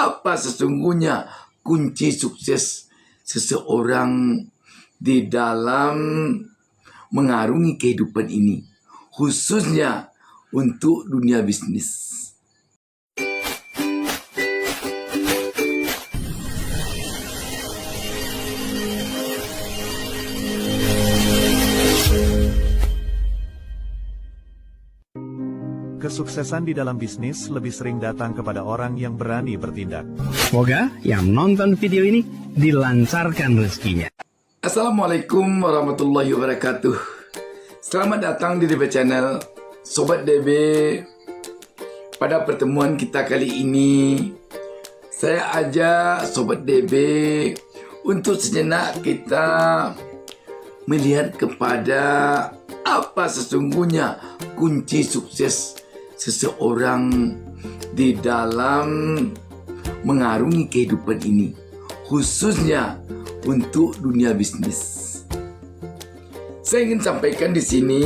apa sesungguhnya kunci sukses seseorang di dalam mengarungi kehidupan ini, khususnya untuk dunia bisnis. Kesuksesan di dalam bisnis lebih sering datang kepada orang yang berani bertindak. Semoga yang menonton video ini dilancarkan rezekinya. Assalamualaikum warahmatullahi wabarakatuh. Selamat datang di DB Channel Sobat DB. Pada pertemuan kita kali ini, saya ajak Sobat DB untuk sejenak kita melihat kepada apa sesungguhnya kunci sukses seseorang di dalam mengarungi kehidupan ini, khususnya untuk dunia bisnis. Saya ingin sampaikan di sini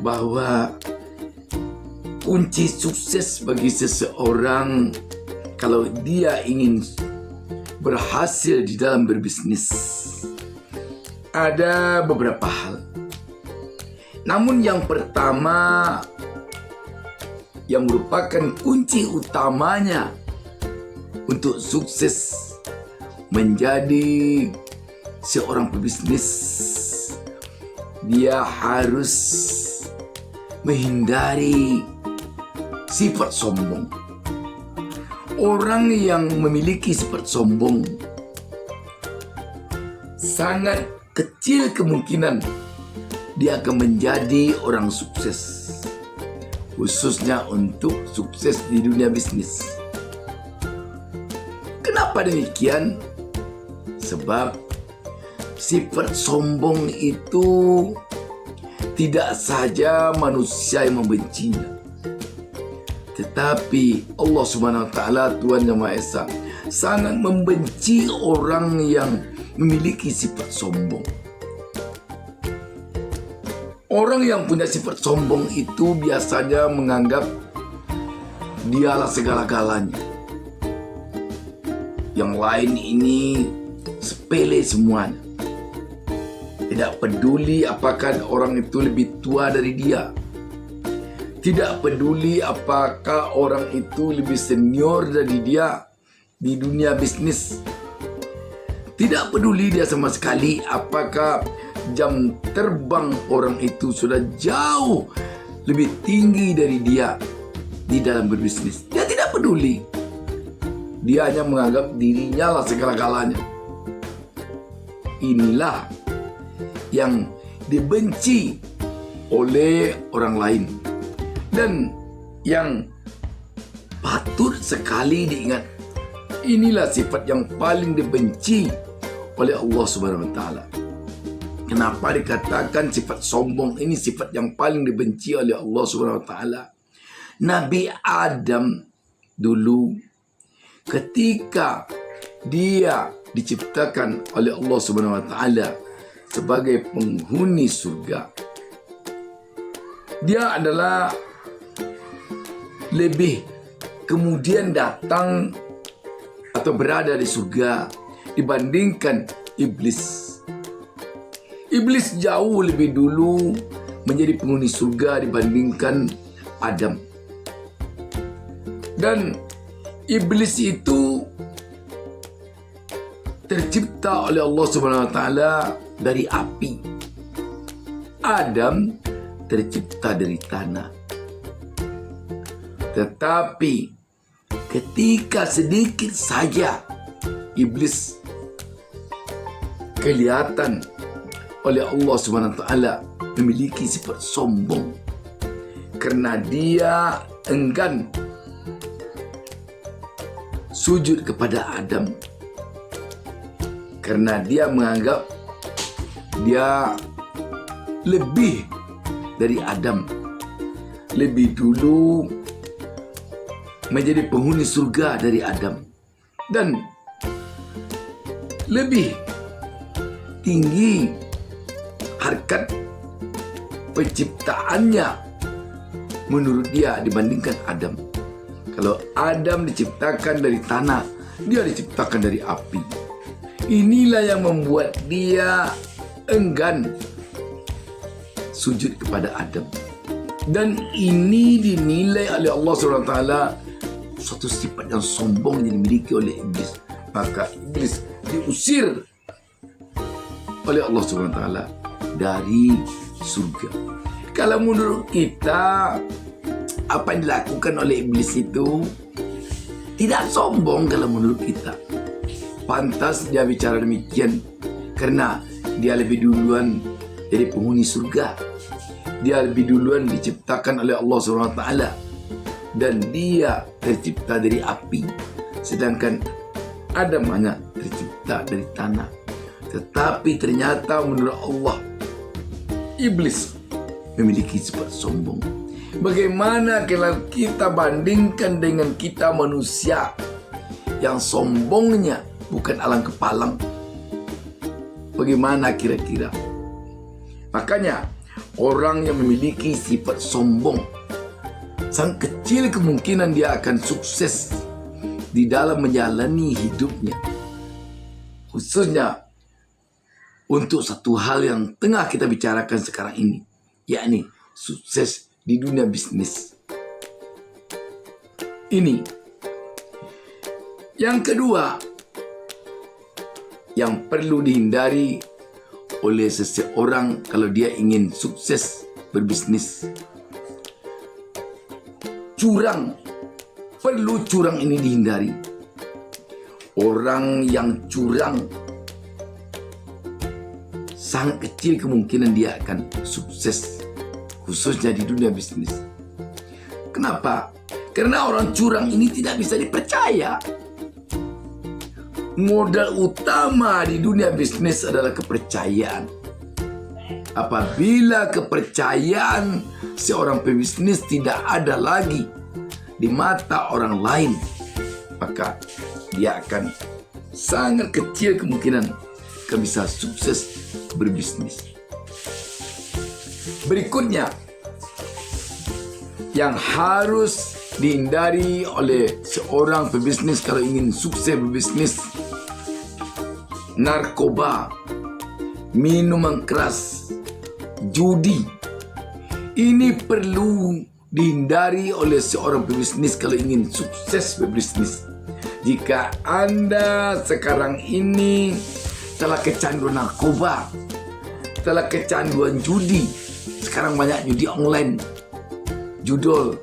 bahwa kunci sukses bagi seseorang kalau dia ingin berhasil di dalam berbisnis ada beberapa hal. Namun yang pertama yang merupakan kunci utamanya untuk sukses menjadi seorang pebisnis, dia harus menghindari sifat sombong. Orang yang memiliki sifat sombong sangat kecil kemungkinan dia akan menjadi orang sukses, khususnya untuk sukses di dunia bisnis. Kenapa demikian? Sebab sifat sombong itu tidak saja manusia yang membencinya, tetapi Allah Subhanahu wa Ta'ala, Tuhan Yang Maha Esa, sangat membenci orang yang memiliki sifat sombong. Orang yang punya sifat sombong itu biasanya menganggap dialah segala-galanya. Yang lain ini sepele semuanya. Tidak peduli apakah orang itu lebih tua dari dia. Tidak peduli apakah orang itu lebih senior dari dia di dunia bisnis. Tidak peduli dia sama sekali apakah jam terbang orang itu sudah jauh lebih tinggi dari dia di dalam berbisnis. Dia tidak peduli. Dia hanya menganggap dirinya lah segala-galanya. Inilah yang dibenci oleh orang lain dan yang patut sekali diingat. Inilah sifat yang paling dibenci oleh Allah Subhanahu wa Ta'ala. Kenapa dikatakan sifat sombong ini sifat yang paling dibenci oleh Allah Subhanahu wa Ta'ala? Nabi Adam dulu ketika dia diciptakan oleh Allah Subhanahu wa Ta'ala sebagai penghuni surga, dia adalah lebih kemudian datang atau berada di surga dibandingkan iblis. Iblis jauh lebih dulu menjadi penghuni surga dibandingkan Adam. Dan iblis itu tercipta oleh Allah Subhanahu wa Ta'ala dari api. Adam tercipta dari tanah. Tetapi ketika sedikit saja iblis kelihatan oleh Allah Subhanahu wa Ta'ala memiliki sifat sombong, karena dia enggan sujud kepada Adam, karena dia menganggap dia lebih dari Adam, lebih dulu menjadi penghuni surga dari Adam, dan lebih tinggi harkat penciptaannya menurut dia dibandingkan Adam. Kalau Adam diciptakan dari tanah, dia diciptakan dari api. Inilah yang membuat dia enggan sujud kepada Adam. Dan ini dinilai oleh Allah SWT suatu sifat yang sombong yang dimiliki oleh iblis. Maka iblis diusir oleh Allah SWT dari surga. Kalau menurut kita, apa yang dilakukan oleh iblis itu tidak sombong kalau menurut kita. Pantas dia bicara demikian karena dia lebih duluan jadi penghuni surga. Dia lebih duluan diciptakan oleh Allah SWT dan dia tercipta dari api, sedangkan Adam hanya tercipta dari tanah. Tetapi ternyata menurut Allah, iblis memiliki sifat sombong. Bagaimana kalau kita bandingkan dengan kita manusia yang sombongnya bukan alang kepalang? Bagaimana kira-kira? Makanya orang yang memiliki sifat sombong, sangat kecil kemungkinan dia akan sukses di dalam menjalani hidupnya. Khususnya untuk satu hal yang tengah kita bicarakan sekarang ini, yakni sukses di dunia bisnis. Ini. Yang kedua, yang perlu dihindari oleh seseorang kalau dia ingin sukses berbisnis. Curang. Perlu curang ini dihindari. Orang yang curang, sangat kecil kemungkinan dia akan sukses, khususnya di dunia bisnis. Kenapa? Karena orang curang ini tidak bisa dipercaya. Modal utama di dunia bisnis adalah kepercayaan. Apabila kepercayaan seorang pebisnis tidak ada lagi di mata orang lain, maka dia akan sangat kecil kemungkinan bisa sukses berbisnis. Berikutnya yang harus dihindari oleh seorang pebisnis kalau ingin sukses berbisnis: narkoba, minuman keras, judi. Ini perlu dihindari oleh seorang pebisnis kalau ingin sukses berbisnis. Jika Anda sekarang ini telah kecanduan narkoba, telah kecanduan judi, sekarang banyak judi online, judul,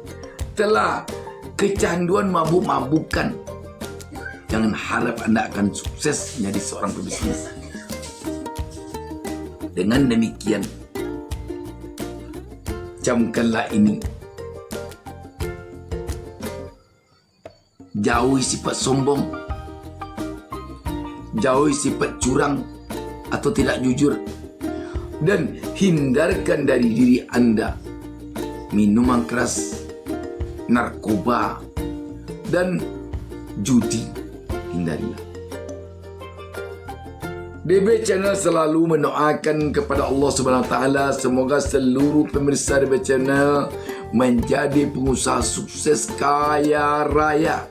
telah kecanduan mabuk-mabukan, jangan harap Anda akan sukses menjadi seorang pebisnis. Dengan demikian, camkanlah ini. Jauhi sifat sombong, jauhi sifat curang atau tidak jujur, dan hindarkan dari diri Anda minuman keras, narkoba, dan judi. Hindarilah. DB Channel selalu mendoakan kepada Allah Subhanahu Wa Taala semoga seluruh pemirsa DB Channel menjadi pengusaha sukses kaya raya.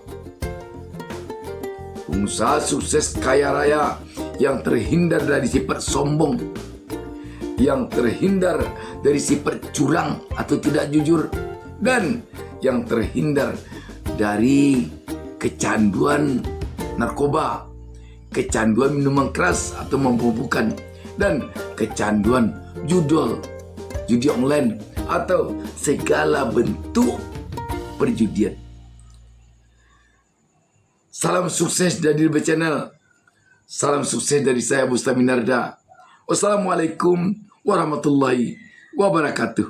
Pengusaha sukses kaya raya yang terhindar dari sifat sombong, yang terhindar dari sifat curang atau tidak jujur, dan yang terhindar dari kecanduan narkoba, kecanduan minuman keras atau memabukkan, dan kecanduan judi online atau segala bentuk perjudian. Salam sukses dari DB Channel. Salam sukses dari saya, Bustami Narda. Wassalamualaikum warahmatullahi wabarakatuh.